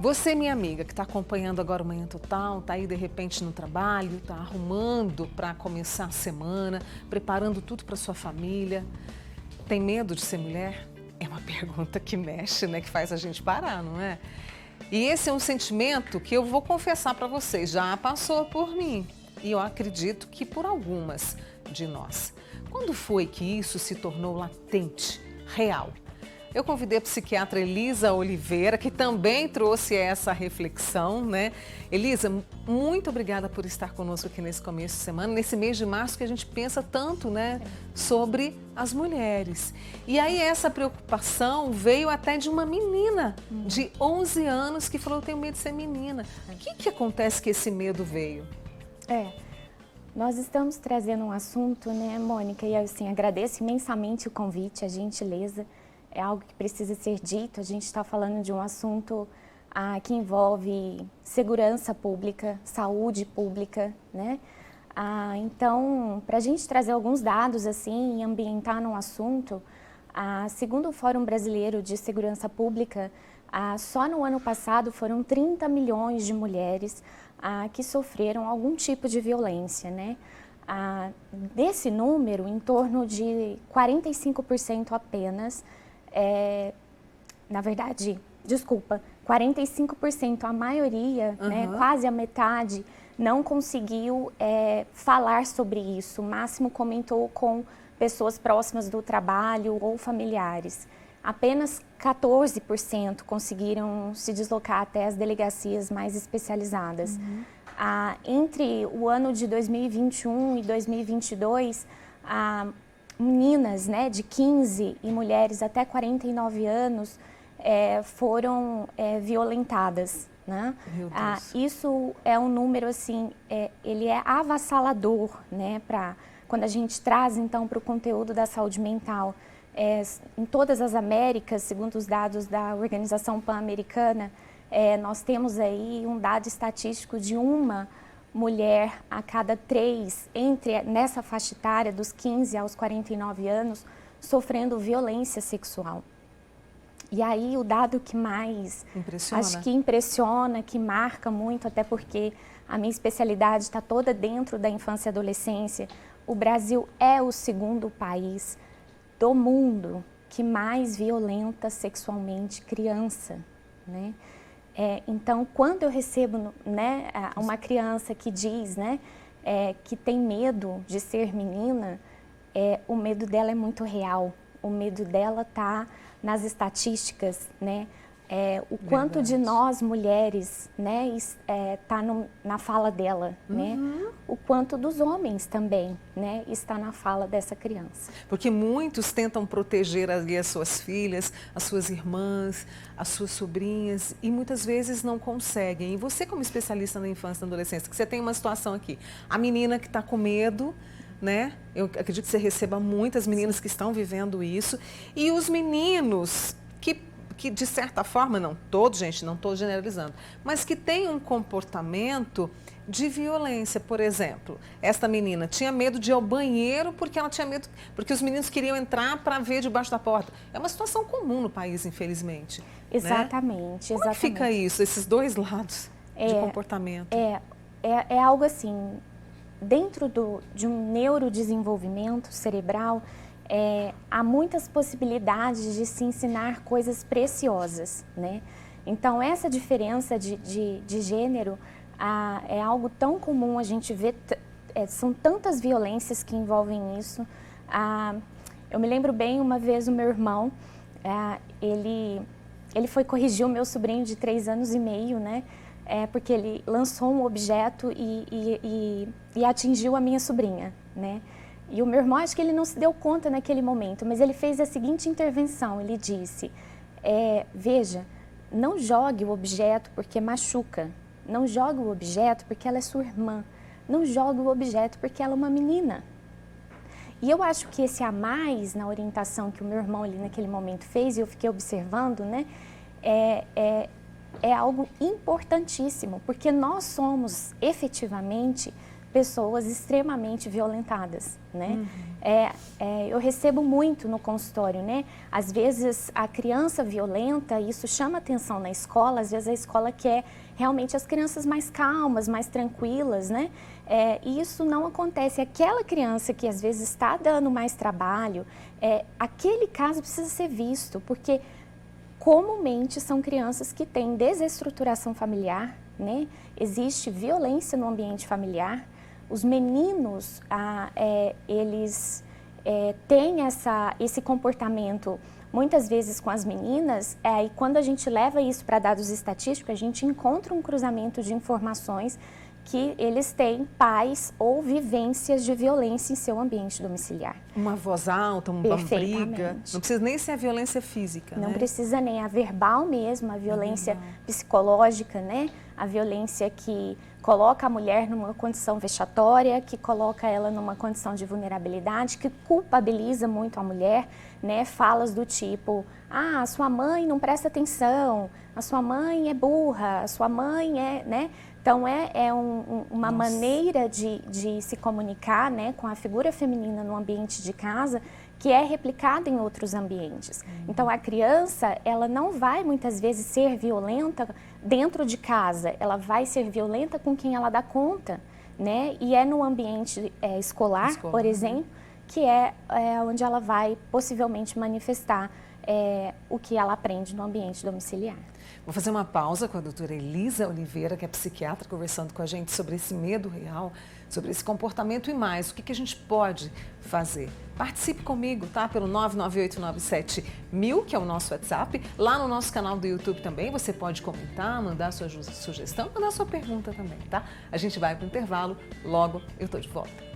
Você, minha amiga, que está acompanhando agora o Manhã Total, está aí de repente no trabalho, está arrumando para começar a semana, preparando tudo para sua família, tem medo de ser mulher? É uma pergunta que mexe, né? Que faz a gente parar, não é? E esse é um sentimento que eu vou confessar para vocês, já passou por mim. E eu acredito que por algumas de nós. Quando foi que isso se tornou latente, real? Eu convidei a psiquiatra Elisa Oliveira, que também trouxe essa reflexão, né? Elisa, muito obrigada por estar conosco aqui nesse começo de semana, nesse mês de março que a gente pensa tanto, né, sobre as mulheres. E aí essa preocupação veio até de uma menina de 11 anos que falou: eu tenho medo de ser menina. O que acontece que esse medo veio? Nós estamos trazendo um assunto, né, Mônica, e assim, agradeço imensamente o convite, a gentileza. É algo que precisa ser dito. A gente está falando de um assunto que envolve segurança pública, saúde pública, né? Então, para a gente trazer alguns dados assim e ambientar no assunto, segundo o Fórum Brasileiro de Segurança Pública, só no ano passado foram 30 milhões de mulheres que sofreram algum tipo de violência, né? Desse número, em torno de 45% apenas, na verdade, 45%, a maioria, né, quase a metade, não conseguiu falar sobre isso. O máximo comentou com pessoas próximas do trabalho ou familiares. Apenas 14% conseguiram se deslocar até as delegacias mais especializadas. Entre o ano de 2021 e 2022, meninas, né, de 15 e mulheres até 49 anos foram violentadas, né? Isso é um número, assim, ele é avassalador, né, quando a gente traz, então, para o conteúdo da saúde mental. Em todas as Américas, segundo os dados da Organização Pan-Americana, nós temos aí um dado estatístico de uma mulher a cada 3, nessa faixa etária dos 15 aos 49 anos, sofrendo violência sexual. E aí o dado que mais acho que impressiona, que marca muito, até porque a minha especialidade está toda dentro da infância e adolescência, o Brasil é o segundo país do mundo que mais violenta sexualmente criança, né? Então, quando eu recebo, né, uma criança que diz, né, que tem medo de ser menina, o medo dela é muito real. O medo dela está nas estatísticas, né? O quanto de nós mulheres, né, está na fala dela, né? O quanto dos homens também, né, está na fala dessa criança. Porque muitos tentam proteger ali as suas filhas, as suas irmãs, as suas sobrinhas e muitas vezes não conseguem. E você, como especialista na infância e na adolescência, que você tem uma situação aqui, a menina que está com medo, né? Eu acredito que você receba muitas meninas que estão vivendo isso e os meninos que de certa forma, não todos, gente, não estou generalizando, mas que tem um comportamento de violência. Por exemplo, esta menina tinha medo de ir ao banheiro porque ela tinha medo, porque os meninos queriam entrar para ver debaixo da porta. É uma situação comum no país, infelizmente. Exatamente, né? Como fica isso, esses dois lados de comportamento? É algo assim, dentro de um neurodesenvolvimento cerebral, há muitas possibilidades de se ensinar coisas preciosas, né? Então, essa diferença de gênero é algo tão comum, a gente vê, são tantas violências que envolvem isso. Eu me lembro bem, uma vez o meu irmão, ele foi corrigir o meu sobrinho de 3 anos e meio, né? Porque ele lançou um objeto e atingiu a minha sobrinha, né? E o meu irmão, acho que ele não se deu conta naquele momento, mas ele fez a seguinte intervenção, ele disse, veja, não jogue o objeto porque machuca, não jogue o objeto porque ela é sua irmã, não jogue o objeto porque ela é uma menina. E eu acho que esse a mais na orientação que o meu irmão ali naquele momento fez, e eu fiquei observando, né, é algo importantíssimo, porque nós somos efetivamente pessoas extremamente violentadas, né? Eu recebo muito no consultório, né? Às vezes a criança violenta, isso chama atenção na escola, às vezes a escola quer realmente as crianças mais calmas, mais tranquilas, né? E isso não acontece. Aquela criança que às vezes está dando mais trabalho, aquele caso precisa ser visto, porque comumente são crianças que têm desestruturação familiar, né? Existe violência no ambiente familiar. Os meninos, eles têm esse comportamento muitas vezes com as meninas, e quando a gente leva isso para dados estatísticos, a gente encontra um cruzamento de informações que eles têm pais ou vivências de violência em seu ambiente domiciliar. Uma voz alta, uma briga, não precisa nem ser a violência física, não né? precisa nem a verbal mesmo, a violência psicológica, né? A violência que coloca a mulher numa condição vexatória, que coloca ela numa condição de vulnerabilidade, que culpabiliza muito a mulher, né? Falas do tipo, a sua mãe não presta atenção, a sua mãe é burra, a sua mãe é, né? Então, uma maneira de se comunicar, né, com a figura feminina no ambiente de casa que é replicada em outros ambientes. Então, a criança, ela não vai muitas vezes ser violenta dentro de casa, ela vai ser violenta com quem ela dá conta, né? E é no ambiente escolar, por exemplo, que é onde ela vai possivelmente manifestar o que ela aprende no ambiente domiciliar. Vou fazer uma pausa com a doutora Elisa Oliveira, que é psiquiatra, conversando com a gente sobre esse medo real, sobre esse comportamento e mais, o que a gente pode fazer. Participe comigo, tá? Pelo 998971000, que é o nosso WhatsApp. Lá no nosso canal do YouTube também, você pode comentar, mandar sua sugestão, mandar sua pergunta também, tá? A gente vai para o intervalo, logo eu tô de volta.